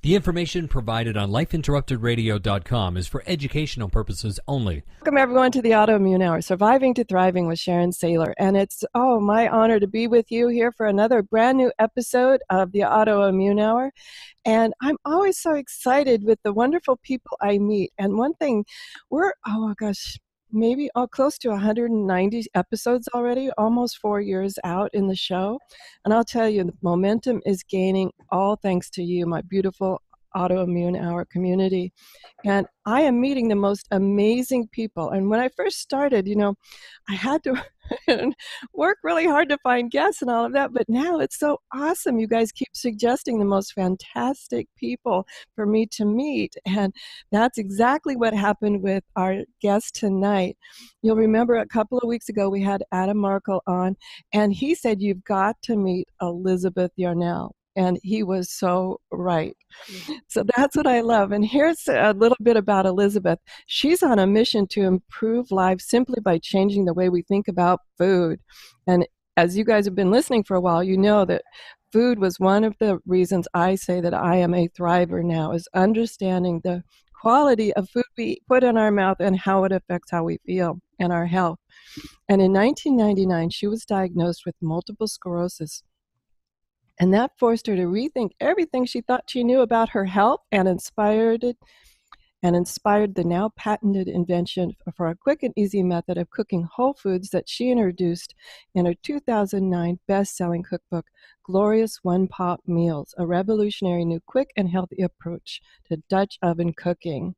The information provided on lifeinterruptedradio.com is for educational purposes only. Welcome, everyone, to the Autoimmune Hour, Surviving to Thriving with Sharon Saylor. And it's, my honor to be with you here for another brand new episode of the Autoimmune Hour. And I'm always so excited with the wonderful people I meet. And one thing, we're, maybe close to 190 episodes already, almost 4 years out in the show. And I'll tell you, the momentum is gaining, all thanks to you, my beautiful Autoimmune Hour community. And I am meeting the most amazing people. And when I first started, I had to work really hard to find guests and all of that. But now it's so awesome. You guys keep suggesting the most fantastic people for me to meet. And that's exactly what happened with our guest tonight. You'll remember a couple of weeks ago, we had Adam Markle on, and he said, you've got to meet Elizabeth Yarnell. And he was so right. So that's what I love. And here's a little bit about Elizabeth. She's on a mission to improve lives simply by changing the way we think about food. And as you guys have been listening for a while, you know that food was one of the reasons I say that I am a thriver now, is understanding the quality of food we put in our mouth and how it affects how we feel and our health. And in 1999, she was diagnosed with multiple sclerosis. And that forced her to rethink everything she thought she knew about her health and inspired the now patented invention for a quick and easy method of cooking whole foods that she introduced in her 2009 best-selling cookbook, Glorious One-Pot Meals, a revolutionary new quick and healthy approach to Dutch oven cooking.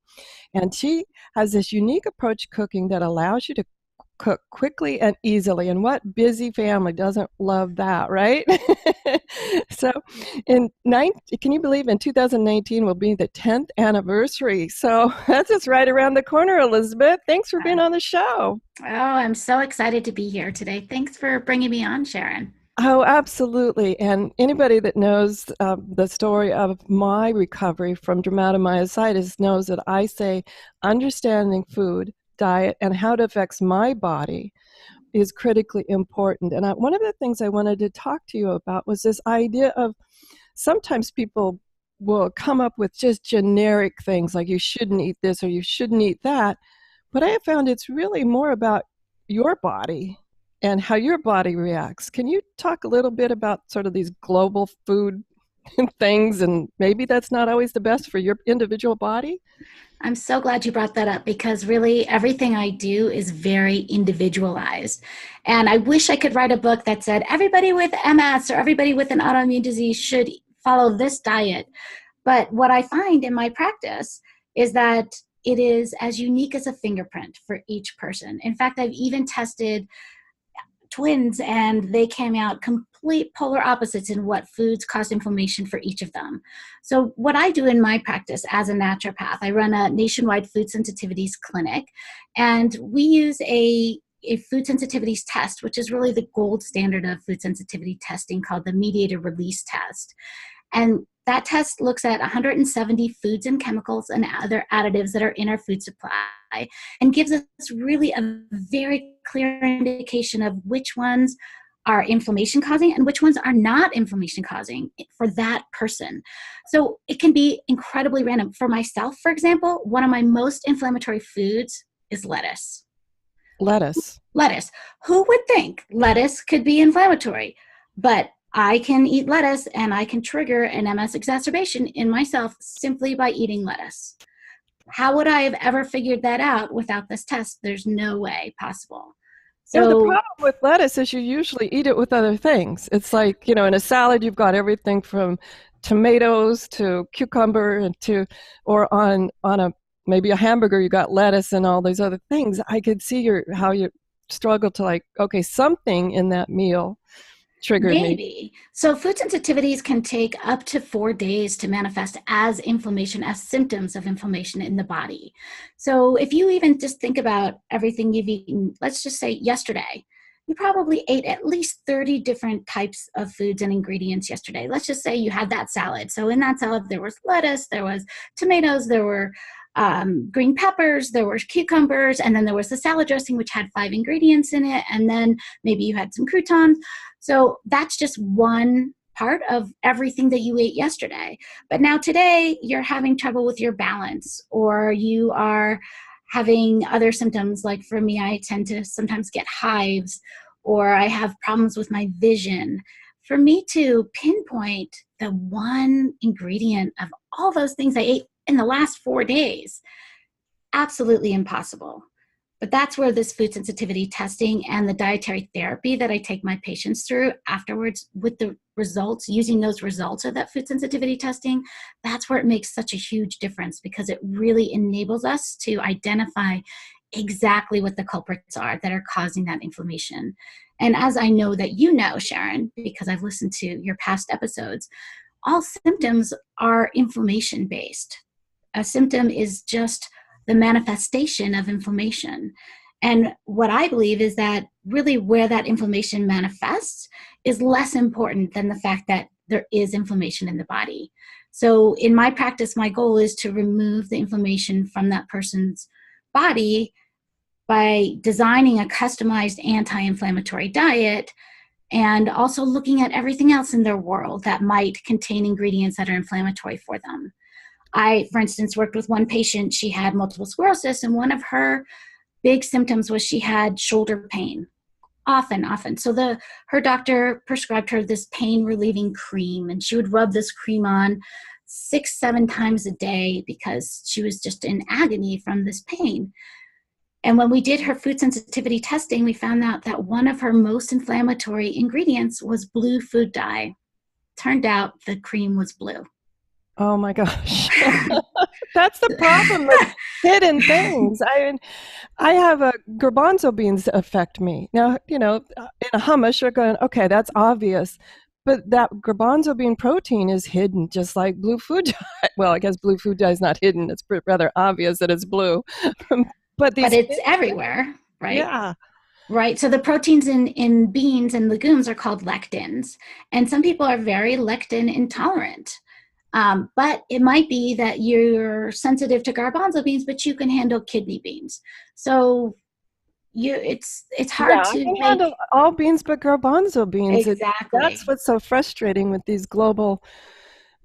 And she has this unique approach to cooking that allows you to cook quickly and easily. And what busy family doesn't love that, right? So can you believe in 2019 will be the 10th anniversary? So that's just right around the corner, Elizabeth. Thanks for being on the show. Oh, I'm so excited to be here today. Thanks for bringing me on, Sharon. Oh, absolutely. And anybody that knows the story of my recovery from dermatomyositis knows that I say understanding food, diet, and how it affects my body is critically important. And one of the things I wanted to talk to you about was this idea of sometimes people will come up with just generic things like you shouldn't eat this or you shouldn't eat that. But I have found it's really more about your body and how your body reacts. Can you talk a little bit about sort of these global food things, and maybe that's not always the best for your individual body? I'm so glad you brought that up, because really everything I do is very individualized. And I wish I could write a book that said everybody with MS or everybody with an autoimmune disease should follow this diet. But what I find in my practice is that it is as unique as a fingerprint for each person. In fact, I've even tested twins, and they came out complete polar opposites in what foods cause inflammation for each of them. So what I do in my practice as a naturopath, I run a nationwide food sensitivities clinic, and we use a food sensitivities test, which is really the gold standard of food sensitivity testing, called the mediated release test. And that test looks at 170 foods and chemicals and other additives that are in our food supply, and gives us really a very clear indication of which ones are inflammation causing and which ones are not inflammation causing for that person. So it can be incredibly random. For myself, for example, one of my most inflammatory foods is lettuce. Lettuce. Who would think lettuce could be inflammatory? But I can eat lettuce and I can trigger an MS exacerbation in myself simply by eating lettuce. How would I have ever figured that out without this test? There's no way possible. So the problem with lettuce is you usually eat it with other things. It's like, in a salad, you've got everything from tomatoes to cucumber or on maybe a hamburger, you got lettuce and all these other things. I could see how you struggle to something in that meal triggered me. So food sensitivities can take up to 4 days to manifest as inflammation, as symptoms of inflammation in the body. So if you even just think about everything you've eaten, let's just say yesterday, you probably ate at least 30 different types of foods and ingredients yesterday. Let's just say you had that salad. So in that salad, there was lettuce, there was tomatoes, there were green peppers, there were cucumbers, and then there was the salad dressing, which had 5 ingredients in it, and then maybe you had some croutons. So that's just one part of everything that you ate yesterday. But now today you're having trouble with your balance, or you are having other symptoms. Like for me, I tend to sometimes get hives, or I have problems with my vision. For me to pinpoint the one ingredient of all those things I ate in the last 4 days, absolutely impossible. But that's where this food sensitivity testing and the dietary therapy that I take my patients through afterwards with the results, using those results of that food sensitivity testing, that's where it makes such a huge difference, because it really enables us to identify exactly what the culprits are that are causing that inflammation. And as I know that you know, Sharon, because I've listened to your past episodes, all symptoms are inflammation based. A symptom is just the manifestation of inflammation. And what I believe is that really where that inflammation manifests is less important than the fact that there is inflammation in the body. So in my practice, my goal is to remove the inflammation from that person's body by designing a customized anti-inflammatory diet, and also looking at everything else in their world that might contain ingredients that are inflammatory for them. I, for instance, worked with one patient. She had multiple sclerosis, and one of her big symptoms was she had shoulder pain, often. So her doctor prescribed her this pain relieving cream, and she would rub this cream on 6-7 times a day because she was just in agony from this pain. And when we did her food sensitivity testing, we found out that one of her most inflammatory ingredients was blue food dye. Turned out the cream was blue. Oh my gosh. That's the problem with hidden things. I have garbanzo beans that affect me. Now, in a hummus, you're going, okay, that's obvious. But that garbanzo bean protein is hidden, just like blue food dye. Well, I guess blue food dye is not hidden. It's rather obvious that it's blue. But it's everywhere, right? Yeah. Right. So the proteins in beans and legumes are called lectins. And some people are very lectin intolerant. But it might be that you're sensitive to garbanzo beans, but you can handle kidney beans. So it's hard to I can handle all beans but garbanzo beans. Exactly. That's what's so frustrating with these global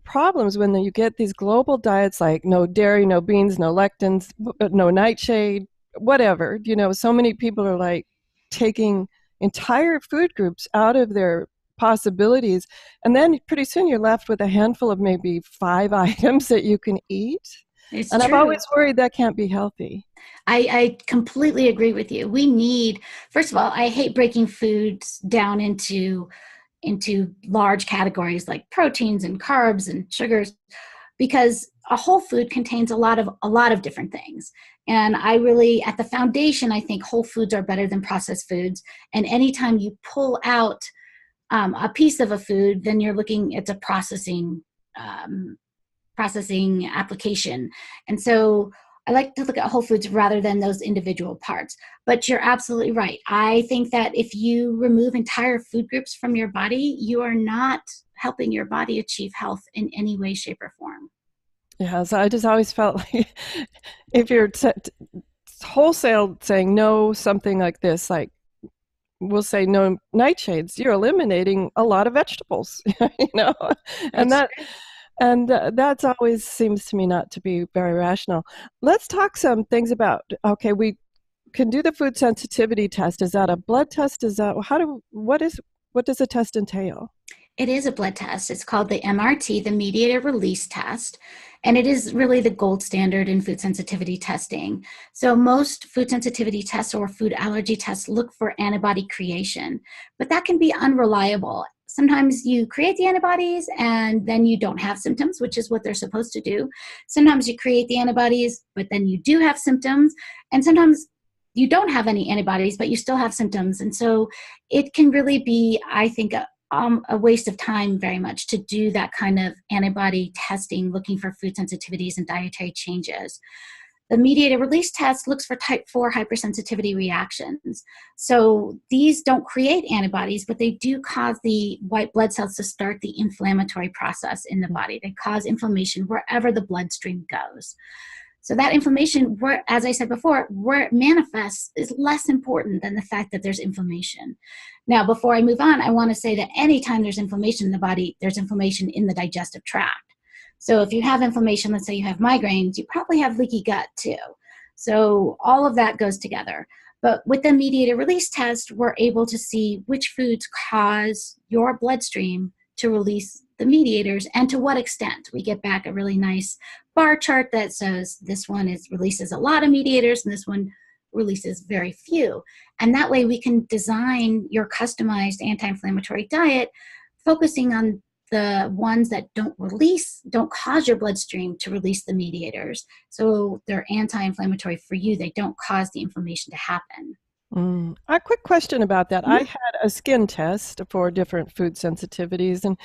problems, when you get these global diets like no dairy, no beans, no lectins, no nightshade, whatever. So many people are like taking entire food groups out of their possibilities, and then pretty soon you're left with a handful of maybe 5 items that you can eat. It's and true. I'm always worried that can't be healthy. I completely agree with you. We need, first of all, I hate breaking foods down into large categories like proteins and carbs and sugars, because a whole food contains a lot of different things. And I really, at the foundation, I think whole foods are better than processed foods. And anytime you pull out a piece of a food, then you're looking at a processing application. And so I like to look at whole foods rather than those individual parts. But you're absolutely right. I think that if you remove entire food groups from your body, you are not helping your body achieve health in any way, shape, or form. Yeah, so I just always felt like if you're wholesale saying no, something like this, like we'll say no nightshades, you're eliminating a lot of vegetables, and that's always seems to me not to be very rational. Let's talk some things about, okay, we can do the food sensitivity test. Is that a blood test? What does the test entail? It is a blood test. It's called the MRT, the mediator release test. And it is really the gold standard in food sensitivity testing. So most food sensitivity tests or food allergy tests look for antibody creation, but that can be unreliable. Sometimes you create the antibodies and then you don't have symptoms, which is what they're supposed to do. Sometimes you create the antibodies, but then you do have symptoms. And sometimes you don't have any antibodies, but you still have symptoms. And so it can really be, I think, a waste of time very much to do that kind of antibody testing, looking for food sensitivities and dietary changes. The mediator release test looks for type 4 hypersensitivity reactions. So these don't create antibodies, but they do cause the white blood cells to start the inflammatory process in the body. They cause inflammation wherever the bloodstream goes. So that inflammation, as I said before, where it manifests is less important than the fact that there's inflammation. Now, before I move on, I want to say that anytime there's inflammation in the body, there's inflammation in the digestive tract. So if you have inflammation, let's say you have migraines, you probably have leaky gut too. So all of that goes together. But with the mediator release test, we're able to see which foods cause your bloodstream to release the mediators and to what extent. We get back a really nice bar chart that says this one releases a lot of mediators and this one releases very few. And that way we can design your customized anti-inflammatory diet, focusing on the ones that don't cause your bloodstream to release the mediators. So they're anti-inflammatory for you. They don't cause the inflammation to happen. A quick question about that. Mm-hmm. I had a skin test for different food sensitivities, and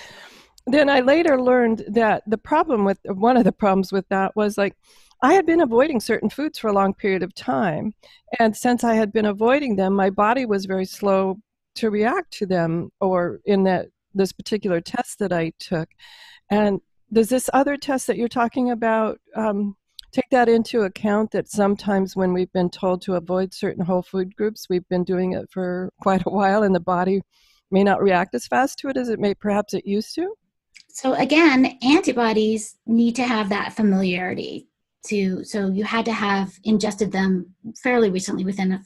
then I later learned that one of the problems with that was like I had been avoiding certain foods for a long period of time, and since I had been avoiding them, my body was very slow to react to them, or in this particular test that I took. And does this other test that you're talking about take that into account, that sometimes when we've been told to avoid certain whole food groups, we've been doing it for quite a while and the body may not react as fast to it as perhaps it used to? So again, antibodies need to have that familiarity so you had to have ingested them fairly recently, within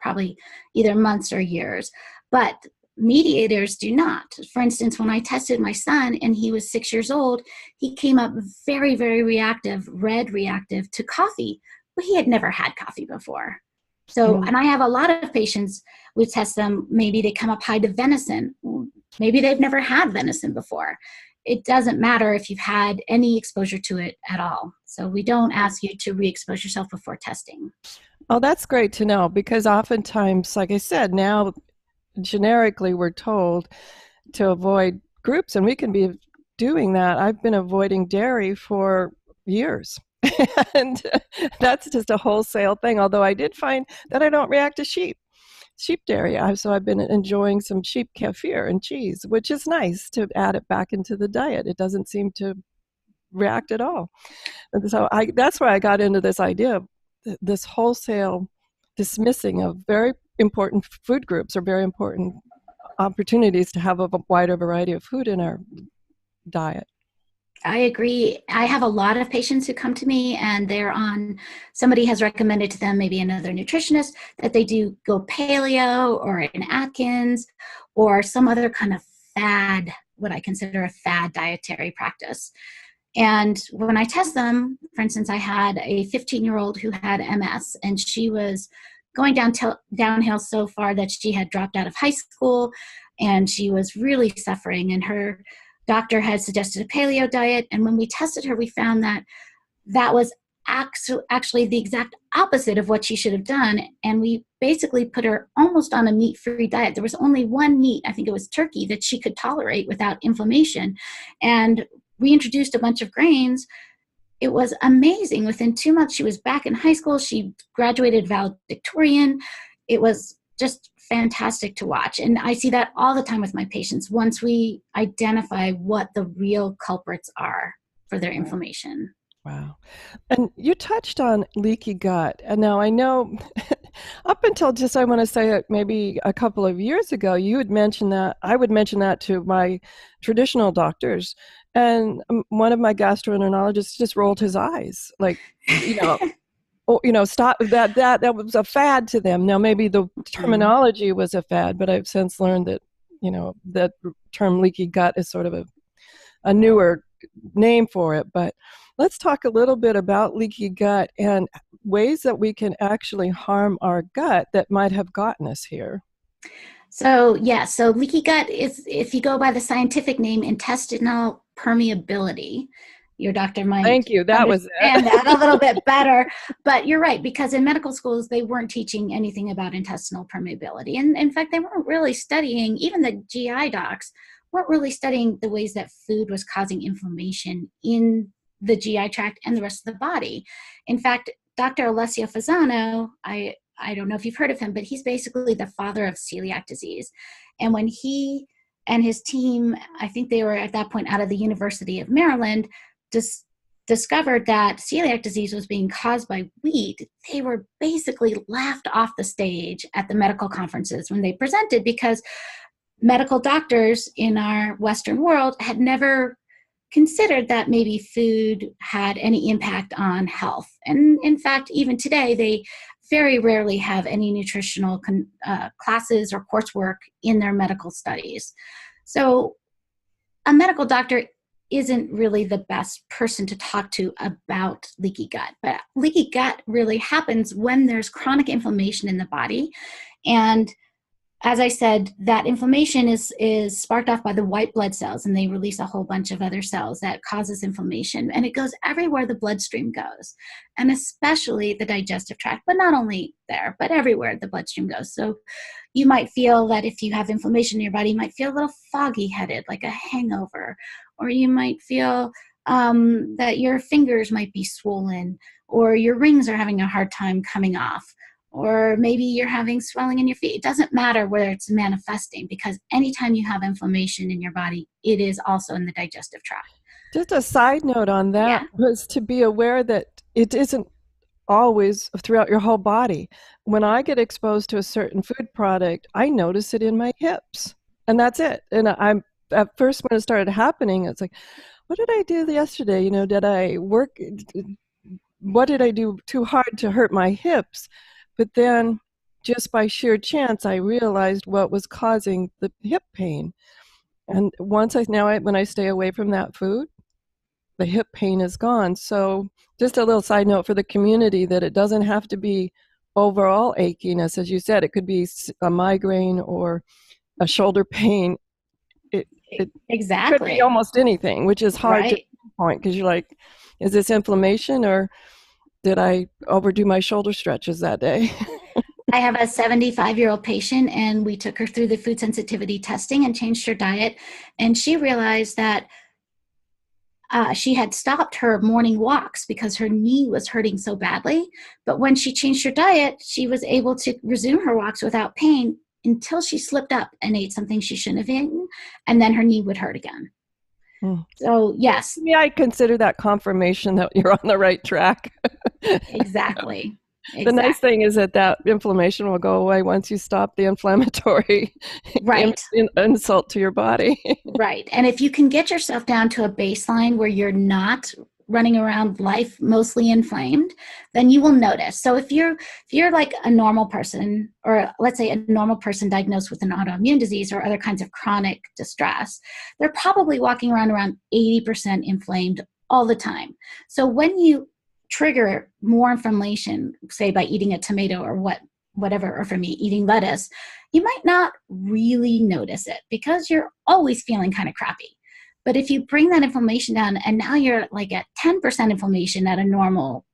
probably either months or years. But mediators do not. For instance, when I tested my son and he was 6 years old, he came up very, very red reactive to coffee, but he had never had coffee before. So, and I have a lot of patients, we test them, maybe they come up high to venison. Maybe they've never had venison before. It doesn't matter if you've had any exposure to it at all. So we don't ask you to re-expose yourself before testing. Oh, that's great to know, because oftentimes, like I said, now generically we're told to avoid groups, and we can be doing that. I've been avoiding dairy for years. And that's just a wholesale thing, although I did find that I don't react to sheep dairy. So I've been enjoying some sheep kefir and cheese, which is nice to add it back into the diet. It doesn't seem to react at all. And so that's why I got into this idea of this wholesale dismissing of very important food groups or very important opportunities to have a wider variety of food in our diet. I agree. I have a lot of patients who come to me and somebody has recommended to them, maybe another nutritionist, that they do go paleo or an Atkins or some other kind of fad, what I consider a fad dietary practice. And when I test them, for instance, I had a 15-year-old who had MS, and she was going downhill so far that she had dropped out of high school, and she was really suffering, and her doctor had suggested a paleo diet. And when we tested her, we found that was actually the exact opposite of what she should have done. And we basically put her almost on a meat-free diet. There was only one meat, I think it was turkey, that she could tolerate without inflammation. And we introduced a bunch of grains. It was amazing. Within 2 months, she was back in high school. She graduated valedictorian. It was just fantastic to watch. And I see that all the time with my patients once we identify what the real culprits are for their inflammation. Wow. And you touched on leaky gut. And now I know up until just, I want to say maybe a couple of years ago, you had mentioned that, I would mention that to my traditional doctors. And one of my gastroenterologists just rolled his eyes, like, stop that was a fad to them. Now, maybe the terminology was a fad, but I've since learned that, that term leaky gut is sort of a newer name for it. But let's talk a little bit about leaky gut and ways that we can actually harm our gut that might have gotten us here. So leaky gut is, if you go by the scientific name, intestinal permeability. Your doctor might Thank you. That was it. That a little bit better. But you're right, because in medical schools, they weren't teaching anything about intestinal permeability. And in fact, they weren't really studying, even the GI docs weren't really studying the ways that food was causing inflammation in the GI tract and the rest of the body. In fact, Dr. Alessio Fasano, I don't know if you've heard of him, but he's basically the father of celiac disease. And when he and his team, I think they were at that point out of the University of Maryland, just discovered that celiac disease was being caused by wheat, they were basically laughed off the stage at the medical conferences when they presented, because medical doctors in our Western world had never considered that maybe food had any impact on health. And in fact, even today, they very rarely have any nutritional classes or coursework in their medical studies. So a medical doctor isn't really the best person to talk to about leaky gut. But leaky gut really happens when there's chronic inflammation in the body. And as I said, that inflammation is sparked off by the white blood cells, and they release a whole bunch of other cells that causes inflammation. And it goes everywhere the bloodstream goes, and especially the digestive tract, but not only there, but everywhere the bloodstream goes. So you might feel that if you have inflammation in your body, you might feel a little foggy-headed, like a hangover, or you might feel that your fingers might be swollen, or your rings are having a hard time coming off. Or maybe you're having swelling in your feet. It doesn't matter where it's manifesting, because anytime you have inflammation in your body, it is also in the digestive tract. Just a side note on that was to be aware that it isn't always throughout your whole body. When I get exposed to a certain food product, I notice it in my hips, and that's it. And I'm at first, when it started happening, it's like, what did I do yesterday? You know, did I work? What did I do too hard to hurt my hips? But then, just by sheer chance, I realized what was causing the hip pain. And when I stay away from that food, the hip pain is gone. So just a little side note for the community, that it doesn't have to be overall achiness. As you said, it could be a migraine or a shoulder pain. It exactly could be almost anything, which is hard to pinpoint, because you're like, is this inflammation, or did I overdo my shoulder stretches that day? I have a 75-year-old patient, and we took her through the food sensitivity testing and changed her diet. And she realized that she had stopped her morning walks because her knee was hurting so badly. But when she changed her diet, she was able to resume her walks without pain until she slipped up and ate something she shouldn't have eaten. And then her knee would hurt again. So, yes. Yeah, I consider that confirmation that you're on the right track. Exactly. The nice thing is that inflammation will go away once you stop the inflammatory insult to your body. Right. And if you can get yourself down to a baseline where you're not running around life mostly inflamed, then you will notice. So if you're like a normal person, or let's say a normal person diagnosed with an autoimmune disease or other kinds of chronic distress, they're probably walking around 80% inflamed all the time. So when you trigger more inflammation, say by eating a tomato or whatever, or for me, eating lettuce, you might not really notice it because you're always feeling kind of crappy. But if you bring that inflammation down, and now you're like at 10% inflammation at a normal,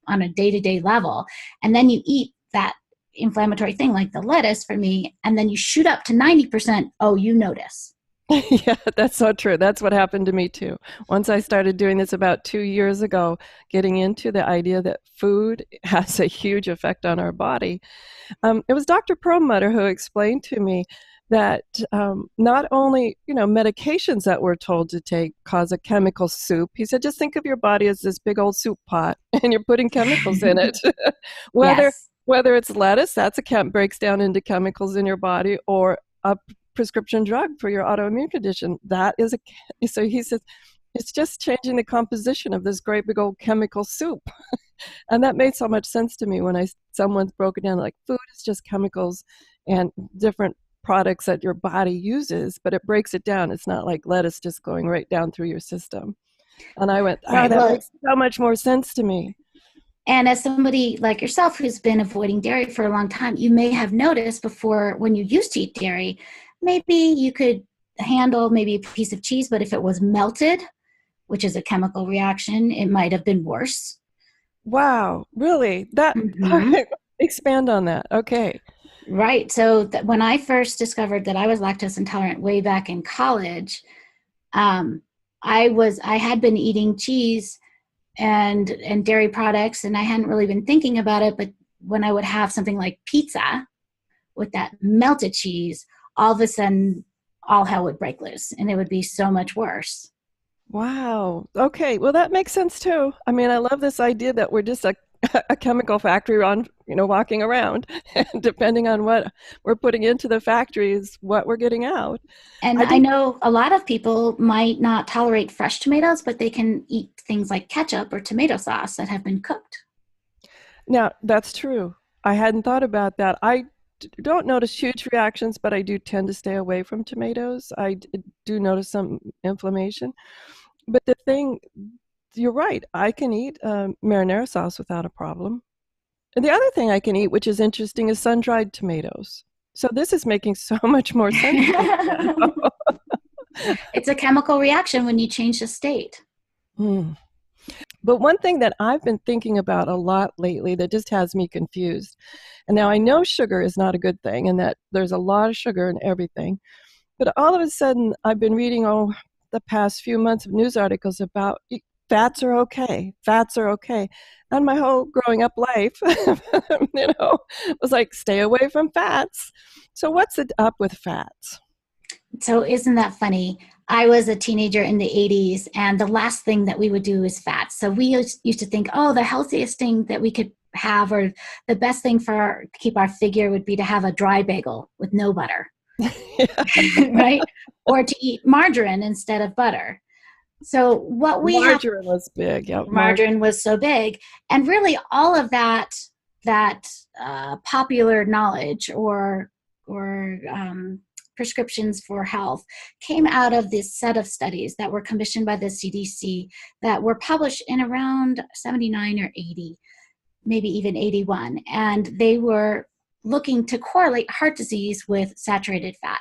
on a day-to-day level, and then you eat that inflammatory thing like the lettuce for me, and then you shoot up to 90%, you notice. Yeah, that's so true. That's what happened to me too. Once I started doing this about 2 years ago, getting into the idea that food has a huge effect on our body, it was Dr. Perlmutter who explained to me that not only, medications that we're told to take cause a chemical soup. He said, just think of your body as this big old soup pot, and you're putting chemicals in it. Whether it's lettuce, breaks down into chemicals in your body, or a prescription drug for your autoimmune condition, so he says, it's just changing the composition of this great big old chemical soup. And that made so much sense to me when someone broke it down, like food is just chemicals and different products that your body uses, but it breaks it down. It's not like lettuce just going right down through your system. And I went, that makes so much more sense to me. And as somebody like yourself who's been avoiding dairy for a long time, you may have noticed before, when you used to eat dairy, maybe you could handle maybe a piece of cheese, but if it was melted, which is a chemical reaction, it might have been worse. Wow, really? Expand on that. Okay. Right. So when I first discovered that I was lactose intolerant way back in college, I had been eating cheese and dairy products, and I hadn't really been thinking about it. But when I would have something like pizza with that melted cheese, all of a sudden, all hell would break loose, and it would be so much worse. Wow. Okay. Well, that makes sense too. I mean, I love this idea that we're just a chemical factory on, walking around. And depending on what we're putting into the factory is what we're getting out. And I I did. know a lot of people might not tolerate fresh tomatoes, but they can eat things like ketchup or tomato sauce that have been cooked. Now, that's true. I hadn't thought about that. Don't notice huge reactions, but I do tend to stay away from tomatoes. Do notice some inflammation. But the thing, you're right, I can eat marinara sauce without a problem. And the other thing I can eat, which is interesting, is sun-dried tomatoes. So this is making so much more sense to me now. It's a chemical reaction when you change the state. Hmm. But one thing that I've been thinking about a lot lately that just has me confused, and now I know sugar is not a good thing and that there's a lot of sugar in everything, but all of a sudden I've been reading, the past few months of news articles about fats are okay, fats are okay. And my whole growing up life, was like, stay away from fats. So what's it up with fats? So isn't that funny? I was a teenager in the 80s, and the last thing that we would do is fats. So we used to think, oh, the healthiest thing that we could have, or the best thing for keep our figure, would be to have a dry bagel with no butter, right? Or to eat margarine instead of butter. So what we have, Margarine was big. Yep, margarine was so big, and really all of that popular knowledge or prescriptions for health came out of this set of studies that were commissioned by the CDC that were published in around 79 or 80, maybe even 81. And they were looking to correlate heart disease with saturated fat.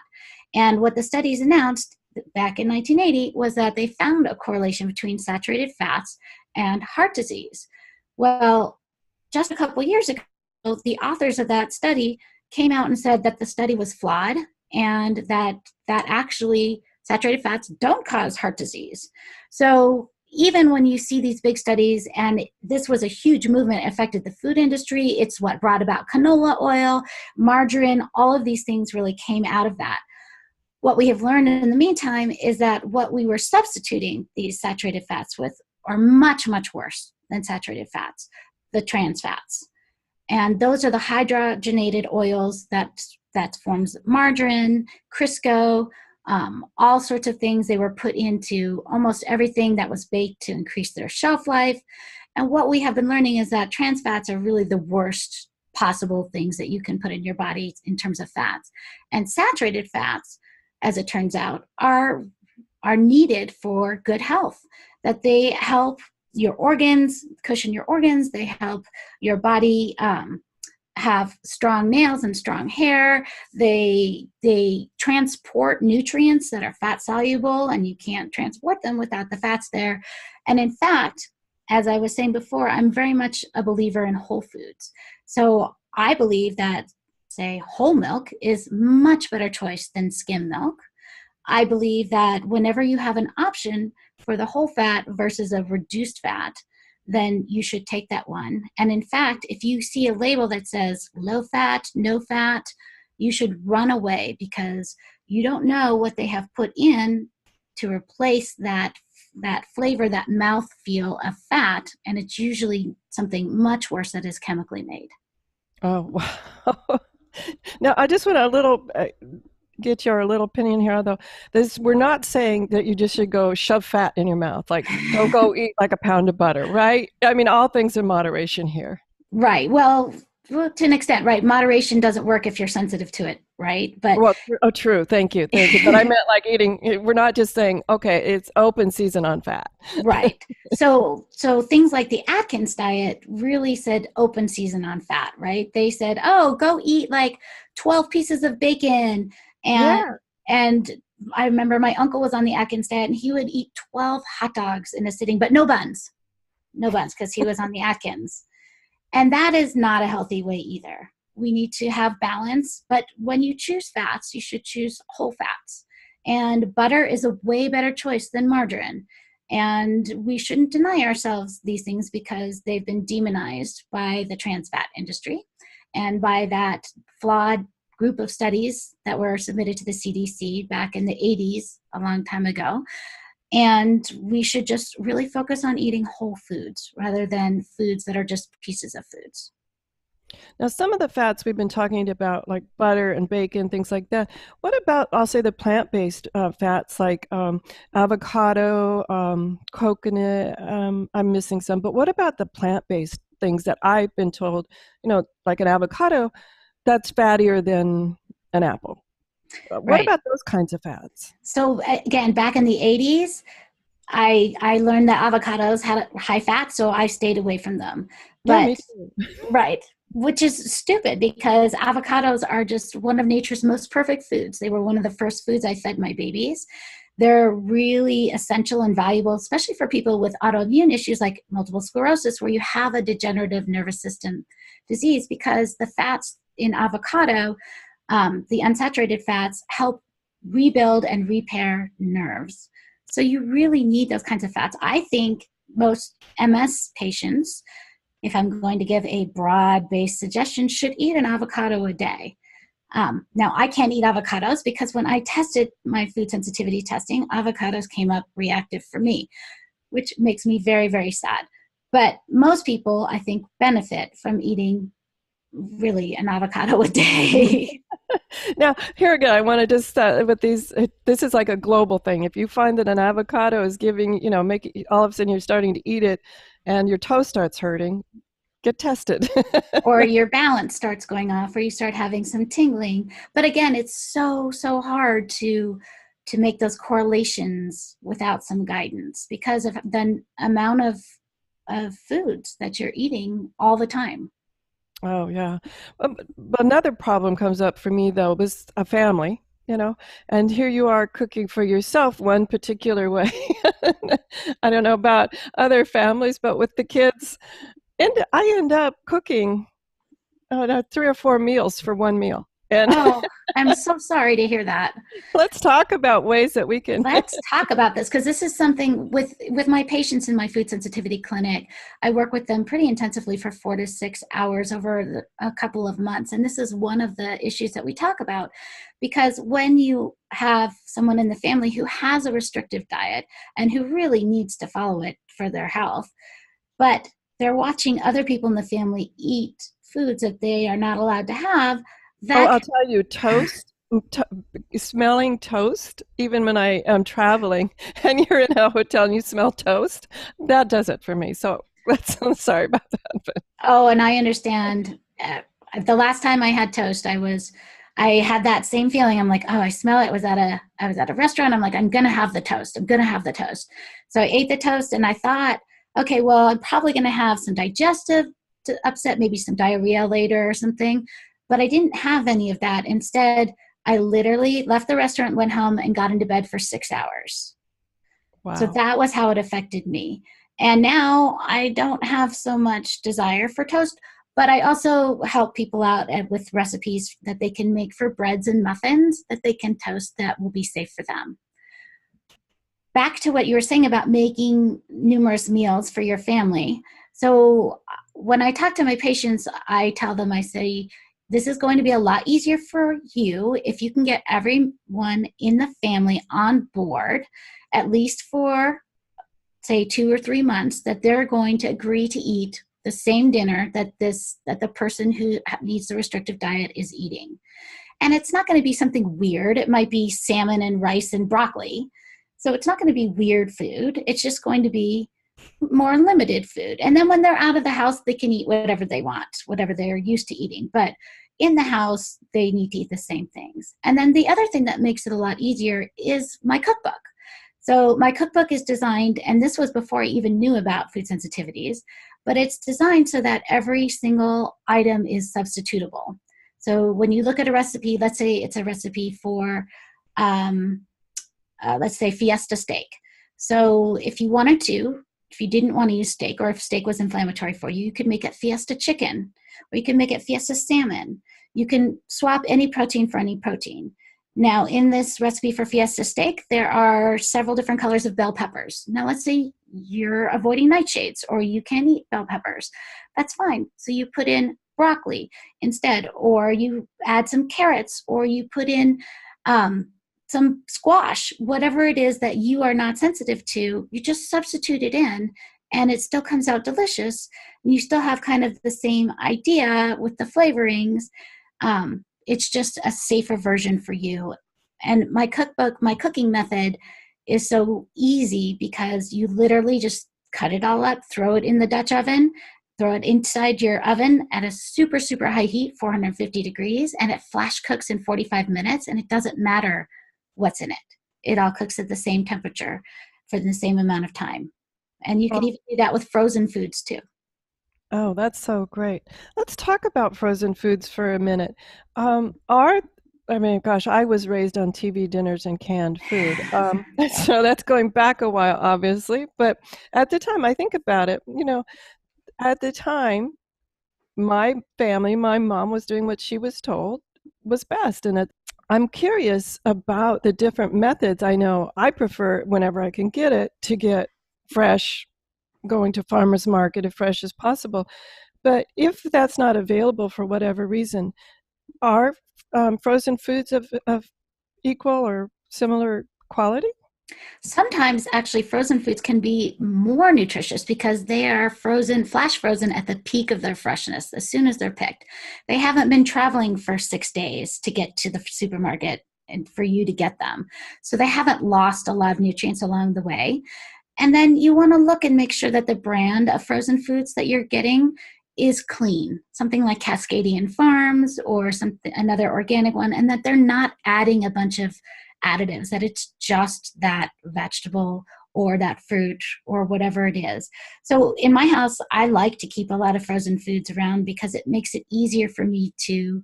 And what the studies announced back in 1980 was that they found a correlation between saturated fats and heart disease. Well, just a couple of years ago, the authors of that study came out and said that the study was flawed and that actually saturated fats don't cause heart disease. So even when you see these big studies, and this was a huge movement, affected the food industry, it's what brought about canola oil, margarine, all of these things really came out of that. What we have learned in the meantime is that what we were substituting these saturated fats with are much, much worse than saturated fats, the trans fats. And those are the hydrogenated oils that forms margarine, Crisco, all sorts of things. They were put into almost everything that was baked to increase their shelf life. And what we have been learning is that trans fats are really the worst possible things that you can put in your body in terms of fats. And saturated fats, as it turns out, are needed for good health, that they help your organs, cushion your organs, they help your body have strong nails and strong hair. They transport nutrients that are fat soluble, and you can't transport them without the fats there. And in fact, as I was saying before, I'm very much a believer in whole foods. So I believe that, say, whole milk is much better choice than skim milk. I believe that whenever you have an option for the whole fat versus a reduced fat, then you should take that one. And in fact, if you see a label that says low fat, no fat, you should run away, because you don't know what they have put in to replace that flavor, that mouth feel of fat. And it's usually something much worse that is chemically made. Oh, wow. Now, I just want get your little opinion here, though. We're not saying that you just should go shove fat in your mouth, like don't go eat like a pound of butter, right? I mean, all things in moderation here. Right. Well, to an extent, right? Moderation doesn't work if you're sensitive to it, right? But Well, true. Thank you. But I meant like eating. We're not just saying, okay, it's open season on fat. Right. So things like the Atkins diet really said open season on fat, right? They said, oh, go eat like 12 pieces of bacon. And I remember my uncle was on the Atkins diet, and he would eat 12 hot dogs in a sitting, but no buns, because he was on the Atkins. And that is not a healthy way either. We need to have balance, but when you choose fats, you should choose whole fats. And butter is a way better choice than margarine. And we shouldn't deny ourselves these things because they've been demonized by the trans fat industry and by that flawed group of studies that were submitted to the CDC back in the 80s, a long time ago. And we should just really focus on eating whole foods rather than foods that are just pieces of foods. Now, some of the fats we've been talking about, like butter and bacon, things like that. What about, I'll say, the plant-based fats like avocado, coconut? I'm missing some, but what about the plant-based things that I've been told, like an avocado, that's fattier than an apple? What Right. about those kinds of fats? So again, back in the 80s, I learned that avocados had high fat, so I stayed away from them. Yeah, me But too. right, which is stupid because avocados are just one of nature's most perfect foods. They were one of the first foods I fed my babies. They're really essential and valuable, especially for people with autoimmune issues like multiple sclerosis, where you have a degenerative nervous system disease, because the fats in avocado, the unsaturated fats, help rebuild and repair nerves. So you really need those kinds of fats. I think most MS patients, if I'm going to give a broad-based suggestion, should eat an avocado a day. Now, I can't eat avocados because when I tested my food sensitivity testing, avocados came up reactive for me, which makes me very, very sad. But most people, I think, benefit from eating really an avocado a day. Now, here again, I want to just with these. This is like a global thing. If you find that an avocado is giving, make all of a sudden you're starting to eat it, and your toe starts hurting, get tested. Or your balance starts going off, or you start having some tingling. But again, it's so hard to make those correlations without some guidance because of the amount of foods that you're eating all the time. Oh, yeah. But another problem comes up for me, though, with a family, and here you are cooking for yourself one particular way. I don't know about other families, but with the kids, and I end up cooking 3 or 4 meals for one meal. And Oh, I'm so sorry to hear that. let's talk about ways that we can. Let's talk about this, because this is something with my patients in my food sensitivity clinic. I work with them pretty intensively for 4 to 6 hours over a couple of months. And this is one of the issues that we talk about, because when you have someone in the family who has a restrictive diet and who really needs to follow it for their health, but they're watching other people in the family eat foods that they are not allowed to have, that I'll tell you, smelling toast, even when I am traveling and you're in a hotel and you smell toast, that does it for me. So I'm sorry about that. But. Oh, and I understand. The last time I had toast, I had that same feeling. I'm like, oh, I smell it. I was at a restaurant. I'm like, I'm going to have the toast. I'm going to have the toast. So I ate the toast and I thought, okay, well, I'm probably going to have some digestive upset, maybe some diarrhea later or something. But I didn't have any of that. Instead, I literally left the restaurant, went home, and got into bed for 6 hours. Wow. So that was how it affected me. And now I don't have so much desire for toast, but I also help people out with recipes that they can make for breads and muffins that they can toast that will be safe for them. Back to what you were saying about making numerous meals for your family. So when I talk to my patients, I tell them, I say, this is going to be a lot easier for you if you can get everyone in the family on board, at least for, say, 2 or 3 months, that they're going to agree to eat the same dinner that the person who needs the restrictive diet is eating. And it's not going to be something weird. It might be salmon and rice and broccoli. So it's not going to be weird food. It's just going to be more limited food. And then when they're out of the house, they can eat whatever they want, whatever they're used to eating. But in the house, they need to eat the same things. And then the other thing that makes it a lot easier is my cookbook. So my cookbook is designed, and this was before I even knew about food sensitivities, but it's designed so that every single item is substitutable. So when you look at a recipe, let's say it's a recipe for, let's say Fiesta steak. So if you didn't want to use steak, or if steak was inflammatory for you, you could make it Fiesta chicken, or you can make it Fiesta salmon. You can swap any protein for any protein. Now, in this recipe for Fiesta steak, there are several different colors of bell peppers. Now, let's say you're avoiding nightshades, or you can't eat bell peppers. That's fine. So you put in broccoli instead, or you add some carrots, or you put in some squash, whatever it is that you are not sensitive to, you just substitute it in and it still comes out delicious. And you still have kind of the same idea with the flavorings. It's just a safer version for you. And my cookbook, my cooking method is so easy because you literally just cut it all up, throw it in the Dutch oven, throw it inside your oven at a super, super high heat, 450 degrees, and it flash cooks in 45 minutes, and it doesn't matter what's in it. It all cooks at the same temperature for the same amount of time. And you can even do that with frozen foods too. Oh, that's so great. Let's talk about frozen foods for a minute. I was raised on TV dinners and canned food. So that's going back a while, obviously. But at the time, I think about it, at the time, my family, my mom was doing what she was told was best. And I'm curious about the different methods. I know I prefer, whenever I can get it, to get fresh, going to farmer's market as fresh as possible. But if that's not available for whatever reason, are frozen foods of equal or similar quality? Sometimes actually frozen foods can be more nutritious because they are frozen, flash frozen at the peak of their freshness as soon as they're picked. They haven't been traveling for 6 days to get to the supermarket and for you to get them. So they haven't lost a lot of nutrients along the way. And then you want to look and make sure that the brand of frozen foods that you're getting is clean, something like Cascadian Farms or another organic one, and that they're not adding a bunch of additives, that it's just that vegetable or that fruit or whatever it is. So in my house, I like to keep a lot of frozen foods around because it makes it easier for me to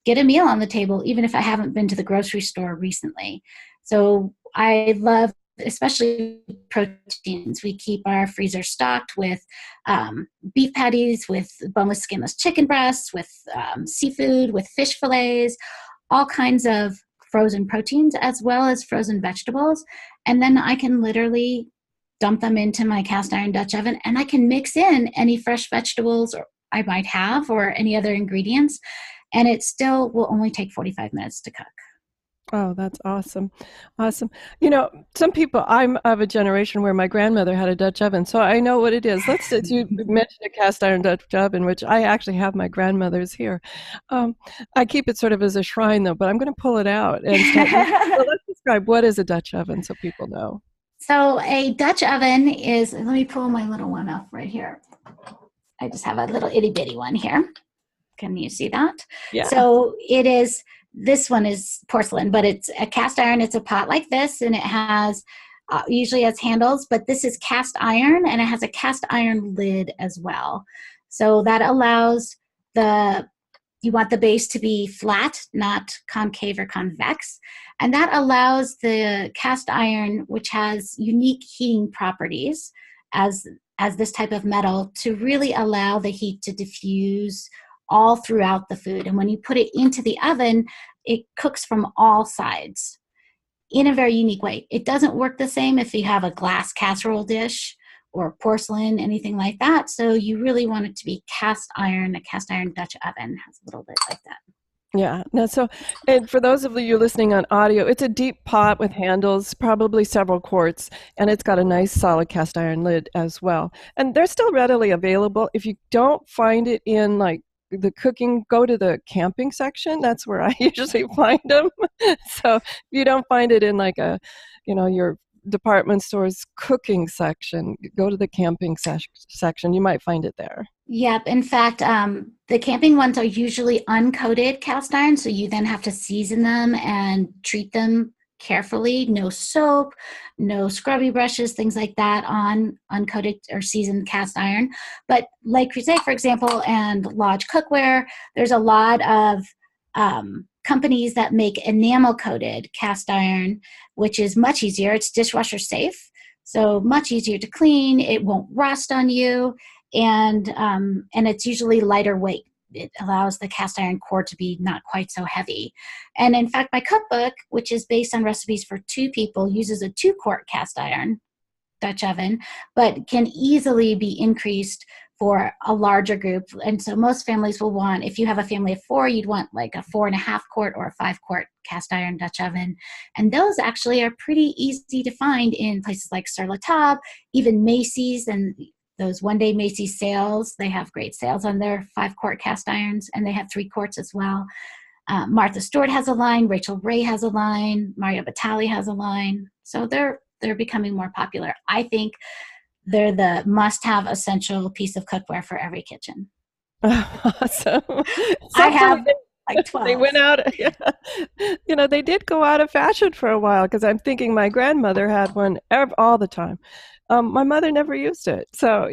get a meal on the table, even if I haven't been to the grocery store recently. So I love, especially proteins. We keep our freezer stocked with beef patties, with boneless, skinless chicken breasts, with seafood, with fish fillets, all kinds of frozen proteins, as well as frozen vegetables. And then I can literally dump them into my cast iron Dutch oven, and I can mix in any fresh vegetables I might have or any other ingredients, and it still will only take 45 minutes to cook. Oh, that's awesome. Awesome. Some people, I'm of a generation where my grandmother had a Dutch oven, so I know what it is. You mentioned a cast iron Dutch oven, which I actually have my grandmother's here. I keep it sort of as a shrine, though, but I'm going to pull it out. And so let's describe what is a Dutch oven so people know. So a Dutch oven is, let me pull my little one up right here. I just have a little itty bitty one here. Can you see that? Yeah. So this one is porcelain, but it's a cast iron. It's a pot like this, and it has usually has handles, but this is cast iron, and it has a cast iron lid as well. So that allows you want the base to be flat, not concave or convex. And that allows the cast iron, which has unique heating properties as this type of metal, to really allow the heat to diffuse all throughout the food. And when you put it into the oven, it cooks from all sides in a very unique way. It doesn't work the same if you have a glass casserole dish or porcelain, anything like that. So you really want it to be cast iron. A cast iron Dutch oven has a little bit like that. Yeah. Now, and for those of you listening on audio, it's a deep pot with handles, probably several quarts, and it's got a nice solid cast iron lid as well. And they're still readily available. If you don't find it in the cooking, go to the camping section. That's where I usually find them. So if you don't find it in your department store's cooking section, go to the camping section. You might find it there. Yep. In fact, the camping ones are usually uncoated cast iron, so you then have to season them and treat them carefully. No soap, no scrubby brushes, things like that on uncoated or seasoned cast iron. But like Creuset, for example, and Lodge Cookware, there's a lot of companies that make enamel coated cast iron, which is much easier. It's dishwasher safe, so much easier to clean. It won't rust on you, and it's usually lighter weight. It allows the cast iron core to be not quite so heavy. And in fact, my cookbook, which is based on recipes for 2 people, uses a 2-quart cast iron Dutch oven, but can easily be increased for a larger group. And so most families will want, if you have a family of 4, you'd want like a 4.5 quart or a 5 quart cast iron Dutch oven. And those actually are pretty easy to find in places like Sur La Table, even Macy's, and those one-day Macy's sales. They have great sales on their 5 quart cast irons, and they have 3 quarts as well. Martha Stewart has a line, Rachel Ray has a line, Mario Batali has a line. So they're becoming more popular. I think they're the must-have essential piece of cookware for every kitchen. Awesome. I have like 12. They went out, they did go out of fashion for a while, because I'm thinking my grandmother had one all the time. My mother never used it. So,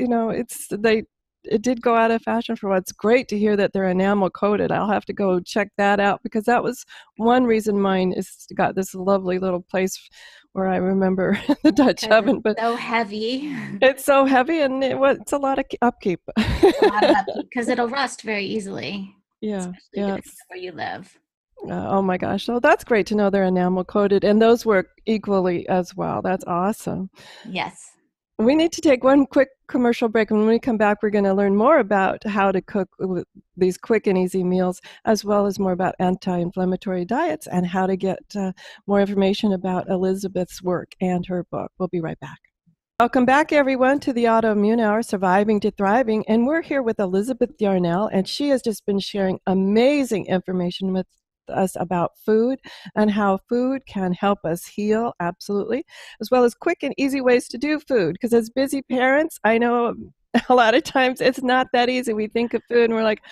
it did go out of fashion for a while. It's great to hear that they're enamel coated. I'll have to go check that out, because that was one reason mine is got this lovely little place where I remember the Dutch oven. But so heavy. It's so heavy, and it's a lot of upkeep. It's a lot of upkeep because it'll rust very easily. Yeah. Especially where you live. Oh my gosh. So that's great to know they're enamel coated, and those work equally as well. That's awesome. Yes. We need to take one quick commercial break. And when we come back, we're going to learn more about how to cook these quick and easy meals, as well as more about anti-inflammatory diets and how to get more information about Elizabeth's work and her book. We'll be right back. Welcome back, everyone, to the Autoimmune Hour, Surviving to Thriving. And we're here with Elizabeth Yarnell, and she has just been sharing amazing information with us about food and how food can help us heal, absolutely, as well as quick and easy ways to do food. Because as busy parents, I know a lot of times it's not that easy. We think of food and we're like,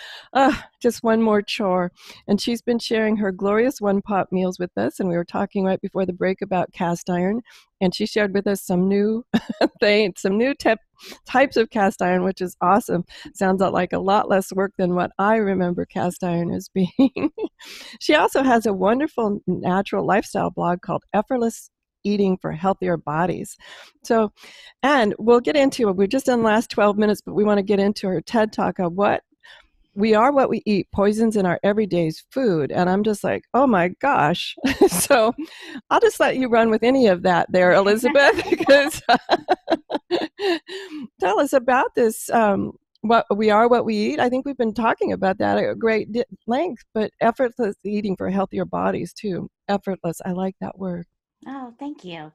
just one more chore. And she's been sharing her glorious one-pot meals with us. And we were talking right before the break about cast iron. And she shared with us some new types of cast iron, which is awesome. Sounds like a lot less work than what I remember cast iron as being. She also has a wonderful natural lifestyle blog called Effortless Eating for Healthier Bodies. So, and we'll get into it. We're just in the last 12 minutes, but we want to get into her TED Talk of what we are, what we eat, poisons in our everyday food. And I'm just like, oh my gosh. So I'll just let you run with any of that there, Elizabeth, because tell us about this. What we are, what we eat. I think we've been talking about that at great length, but effortless eating for healthier bodies too. Effortless. I like that word. Oh, thank you.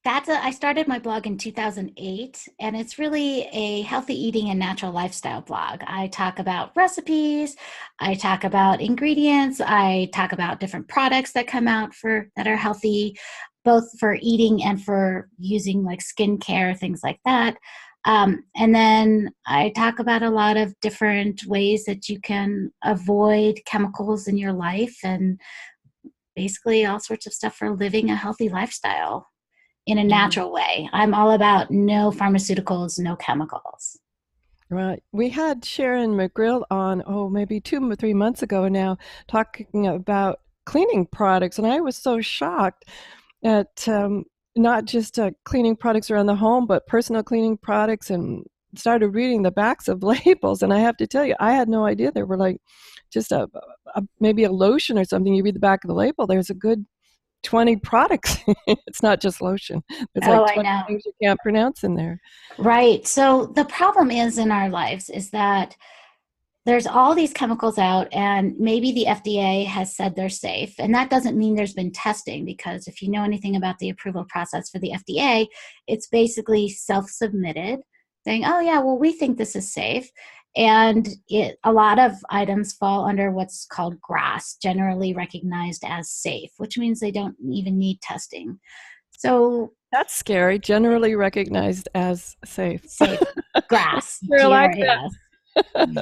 I started my blog in 2008, and it's really a healthy eating and natural lifestyle blog. I talk about recipes, I talk about ingredients, I talk about different products that come out that are healthy, both for eating and for using, like skincare, things like that. And then I talk about a lot of different ways that you can avoid chemicals in your life, and basically all sorts of stuff for living a healthy lifestyle in a natural way. I'm all about no pharmaceuticals, no chemicals. Right. We had Sharon McGrill on, maybe 2 or 3 months ago now, talking about cleaning products. And I was so shocked at not just cleaning products around the home, but personal cleaning products, and started reading the backs of labels. And I have to tell you, I had no idea there were like just maybe a lotion or something. You read the back of the label, there's a good 20 products. It's not just lotion. There's like 20 things you can't pronounce in there. Right. So the problem is in our lives is that there's all these chemicals out, and maybe the FDA has said they're safe. And that doesn't mean there's been testing, because if you know anything about the approval process for the FDA, it's basically self-submitted, saying, oh yeah, well, we think this is safe. And a lot of items fall under what's called GRAS, generally recognized as safe, which means they don't even need testing. So that's scary. Generally recognized as safe. Safe. GRAS. Sure, like that.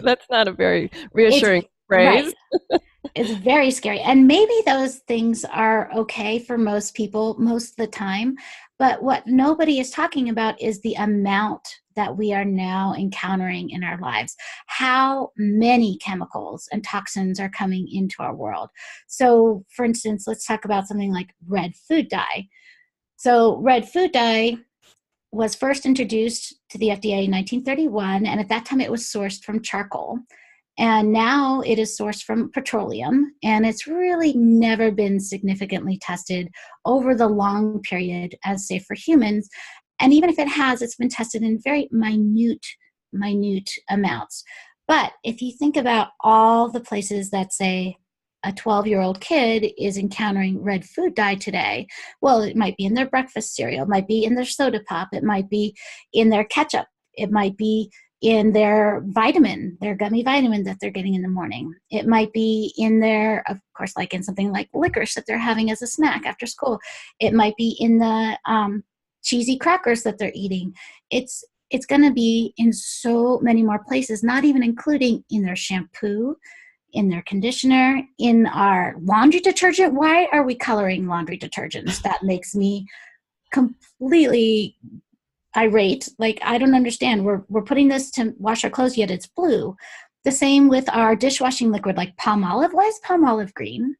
That's not a very reassuring phrase. Right. It's very scary. And maybe those things are okay for most people most of the time. But what nobody is talking about is the amount that we are now encountering in our lives. How many chemicals and toxins are coming into our world. So, for instance, let's talk about something like red food dye. So red food dye was first introduced to the FDA in 1931, and at that time it was sourced from charcoal. And now it is sourced from petroleum, and it's really never been significantly tested over the long period as safe for humans. And even if it has, it's been tested in very minute minute amounts. But if you think about all the places that say a 12-year-old kid is encountering red food dye today, well, it might be in their breakfast cereal, it might be in their soda pop, it might be in their ketchup, it might be in their gummy vitamin that they're getting in the morning. It might be in their, of course, like in something like licorice that they're having as a snack after school. It might be in the cheesy crackers that they're eating. It's going to be in so many more places, not even including in their shampoo, in their conditioner, in our laundry detergent. Why are we coloring laundry detergents? That makes me completely irate. Like, I don't understand. We're putting this to wash our clothes, yet it's blue. The same with our dishwashing liquid, like palm olive. Why is palm olive green?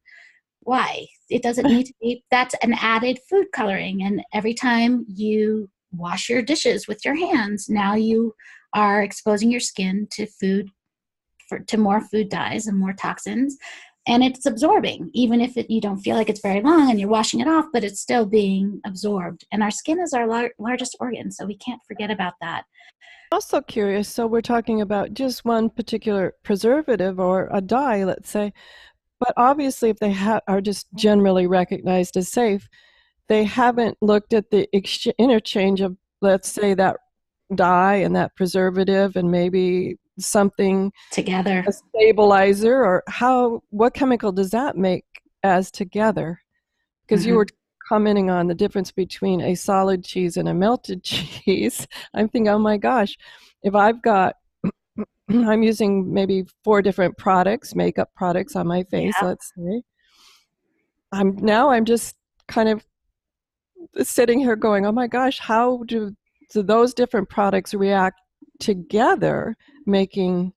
Why? It doesn't need to be. That's an added food coloring. And every time you wash your dishes with your hands, now you are exposing your skin to to more food dyes and more toxins. And it's absorbing, even if you don't feel like it's very long and you're washing it off, but it's still being absorbed. And our skin is our largest organ, so we can't forget about that. Also curious, so we're talking about just one particular preservative or a dye, let's say, but obviously if they are just generally recognized as safe, they haven't looked at the interchange of, let's say, that dye and that preservative and maybe something together, a stabilizer, or what chemical does that make as together? Because you were commenting on the difference between a solid cheese and a melted cheese. I'm thinking, oh my gosh, if I'm using maybe 4 different products, makeup products on my face, let's say. I'm just kind of sitting here going, oh my gosh, how do those different products react together, making,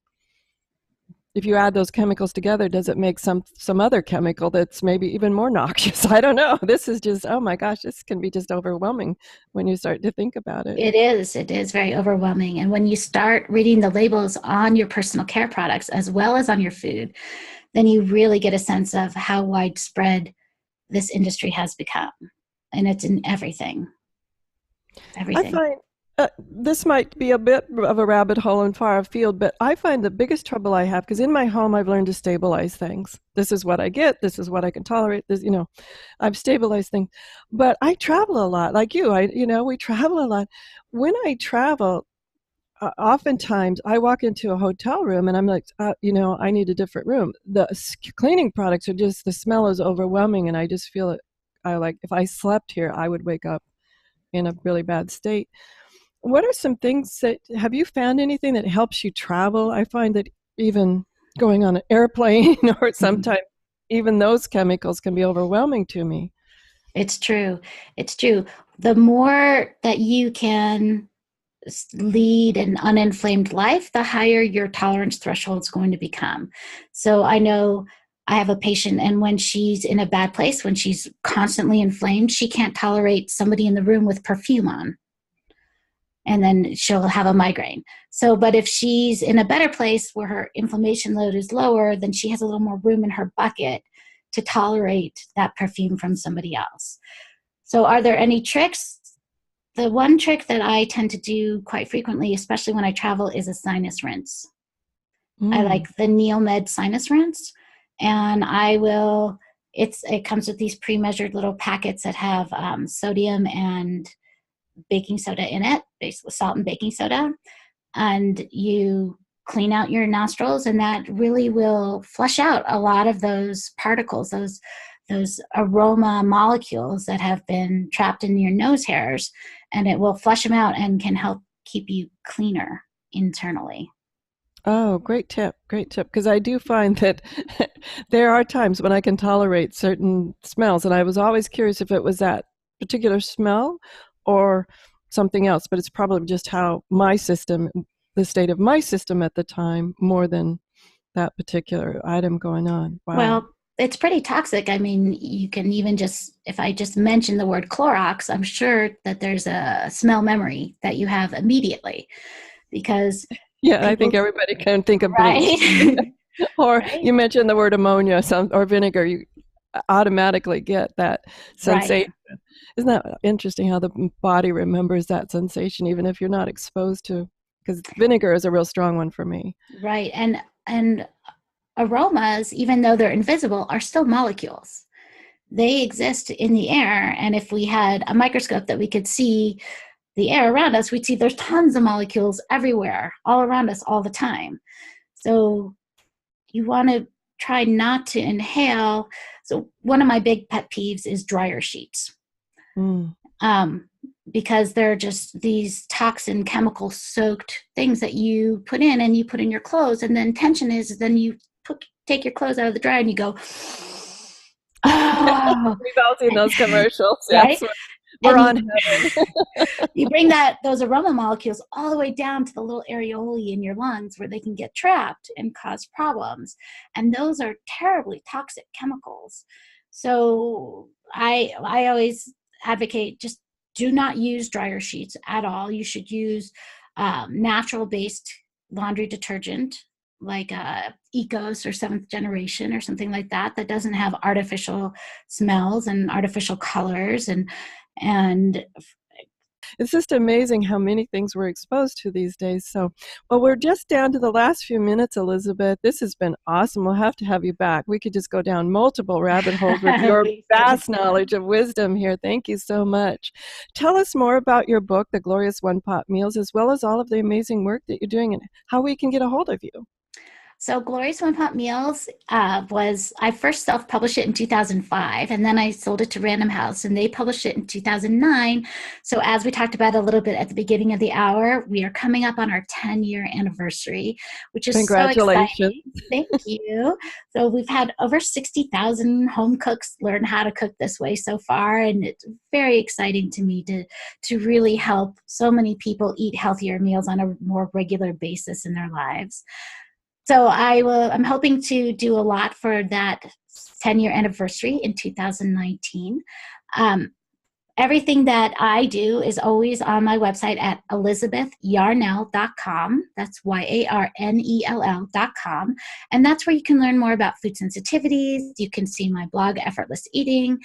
if you add those chemicals together, does it make some other chemical that's maybe even more noxious? I don't know. This is just, oh my gosh, this can be just overwhelming when you start to think about it. It is very overwhelming. And when you start reading the labels on your personal care products as well as on your food, then you really get a sense of how widespread this industry has become. And it's in everything. I find this might be a bit of a rabbit hole and far afield, but I find the biggest trouble I have, because in my home I've learned to stabilize things. This is what I get. This is what I can tolerate. This, I've stabilized things. But I travel a lot, like you. We travel a lot. When I travel, oftentimes I walk into a hotel room and I'm like, I need a different room. The cleaning products are just, the smell is overwhelming, and I just feel it. If I slept here, I would wake up in a really bad state. What are some things have you found anything that helps you travel? I find that even going on an airplane or sometimes even those chemicals can be overwhelming to me. It's true. The more that you can lead an uninflamed life, the higher your tolerance threshold is going to become. So I know I have a patient, and when she's in a bad place, when she's constantly inflamed, she can't tolerate somebody in the room with perfume on. And then she'll have a migraine. But if she's in a better place where her inflammation load is lower, then she has a little more room in her bucket to tolerate that perfume from somebody else. So are there any tricks? The one trick that I tend to do quite frequently, especially when I travel, is a sinus rinse. I like the Neomed sinus rinse. And it comes with these pre-measured little packets that have sodium and baking soda in it, basically salt and baking soda, and you clean out your nostrils, and that really will flush out a lot of those particles, those aroma molecules that have been trapped in your nose hairs, and it will flush them out and can help keep you cleaner internally. Oh, great tip. Because I do find that there are times when I can tolerate certain smells, and I was always curious if it was that particular smell or something else, but it's probably just how the state of my system at the time, more than that particular item going on. Wow. Well, it's pretty toxic. I mean, you can even if I just mention the word Clorox, I'm sure that there's a smell memory that you have immediately, because I think everybody can think of bleach. Right? Or you mentioned the word ammonia or vinegar, you automatically get that sensation. Right. Isn't that interesting how the body remembers that sensation, even if you're not exposed to because vinegar is a real strong one for me. Right. And aromas, even though they're invisible, are still molecules. They exist in the air. And if we had a microscope that we could see the air around us, we'd see there's tons of molecules everywhere, all around us all the time. So you want to try not to inhale. So one of my big pet peeves is dryer sheets. Because they're just these toxin, chemical soaked things that you put in and you put in your clothes. And the intention is then you take your clothes out of the dryer and you go, oh. We've all seen those commercials. Right? Yes, we're on heaven. You bring those aroma molecules all the way down to the little areolae in your lungs where they can get trapped and cause problems. And those are terribly toxic chemicals. So I always advocate just do not use dryer sheets at all. You should use natural-based laundry detergent like Ecos or 7th Generation or something like that doesn't have artificial smells and artificial colors and it's just amazing how many things we're exposed to these days. So, well, we're just down to the last few minutes, Elizabeth. This has been awesome. We'll have to have you back. We could just go down multiple rabbit holes with your vast knowledge of wisdom here. Thank you so much. Tell us more about your book, The Glorious One Pot Meals, as well as all of the amazing work that you're doing and how we can get a hold of you. So Glorious One Pot Meals I first self-published it in 2005, and then I sold it to Random House, and they published it in 2009. So as we talked about a little bit at the beginning of the hour, we are coming up on our 10-year anniversary, which is Congratulations. So exciting. Thank you. So we've had over 60,000 home cooks learn how to cook this way so far, and it's very exciting to me to really help so many people eat healthier meals on a more regular basis in their lives. So I'm hoping to do a lot for that 10-year anniversary in 2019. Everything that I do is always on my website at ElizabethYarnell.com. That's YARNELL.com. And that's where you can learn more about food sensitivities. You can see my blog, Effortless Eating.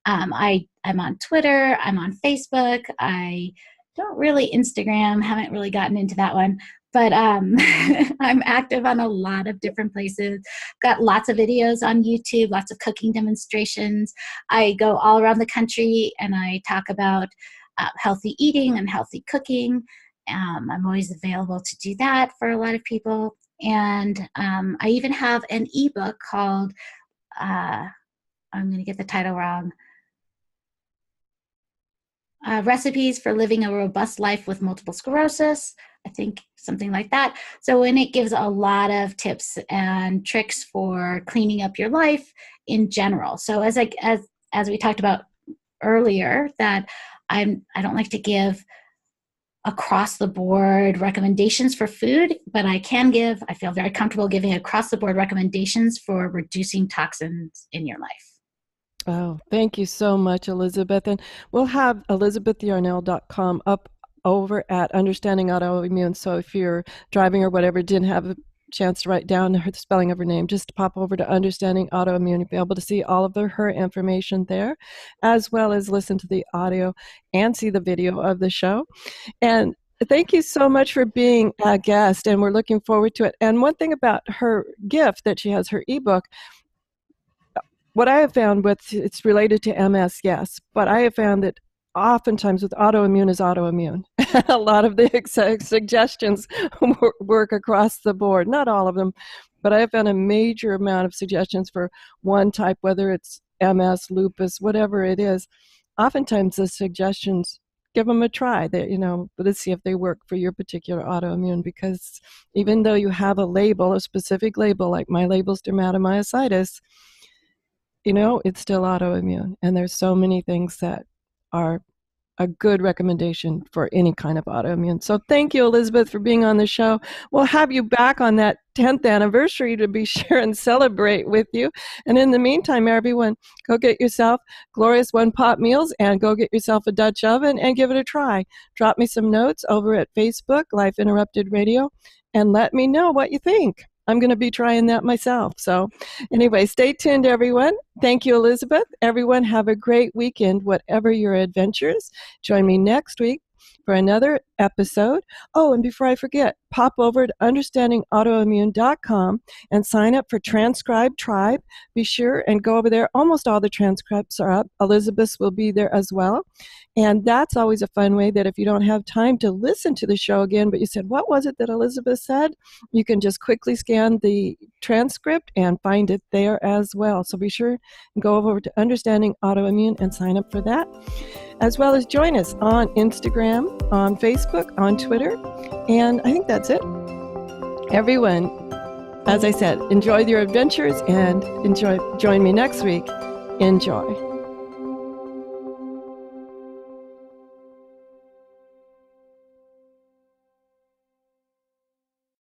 I'm on Twitter. I'm on Facebook. I don't really Instagram. Haven't really gotten into that one. But I'm active on a lot of different places. Got lots of videos on YouTube, lots of cooking demonstrations. I go all around the country and I talk about healthy eating and healthy cooking. I'm always available to do that for a lot of people. And I even have an ebook called, I'm going to get the title wrong, Recipes for Living a Robust Life with Multiple Sclerosis. I think something like that. So, and it gives a lot of tips and tricks for cleaning up your life in general. So as we talked about earlier, that I don't like to give across the board recommendations for food, but I feel very comfortable giving across the board recommendations for reducing toxins in your life. Oh, thank you so much, Elizabeth. And we'll have ElizabethYarnell.com up over at Understanding Autoimmune. So if you're driving or whatever, didn't have a chance to write down the spelling of her name, just pop over to Understanding Autoimmune. You'll be able to see all of her information there, as well as listen to the audio and see the video of the show. And thank you so much for being a guest, and we're looking forward to it. And one thing about her gift that she has, her ebook, what I have found it's related to MS, yes, but I have found that oftentimes with autoimmune is autoimmune. A lot of the suggestions work across the board. Not all of them, but I have found a major amount of suggestions for one type, whether it's MS, lupus, whatever it is. Oftentimes the suggestions, give them a try. Let's see if they work for your particular autoimmune, because even though you have a specific label, like my label's dermatomyositis, it's still autoimmune. And there's so many things that are a good recommendation for any kind of autoimmune. So thank you, Elizabeth, for being on the show. We'll have you back on that 10th anniversary to be sure and celebrate with you. And in the meantime, everyone, go get yourself Glorious One Pot Meals and go get yourself a Dutch oven and give it a try. Drop me some notes over at Facebook, Life Interrupted Radio, and let me know what you think. I'm going to be trying that myself. So anyway, stay tuned, everyone. Thank you, Elizabeth. Everyone, have a great weekend, whatever your adventures. Join me next week for another episode. Oh, and before I forget, pop over to understandingautoimmune.com and sign up for Transcribe Tribe. Be sure and go over there. Almost all the transcripts are up. Elizabeth's will be there as well. And that's always a fun way that if you don't have time to listen to the show again, but you said, what was it that Elizabeth said? You can just quickly scan the transcript and find it there as well. So be sure and go over to Understanding Autoimmune and sign up for that. As well as join us on Instagram, on Facebook, on Twitter. And I think that's it. Everyone, as I said, enjoy your adventures and join me next week. Enjoy.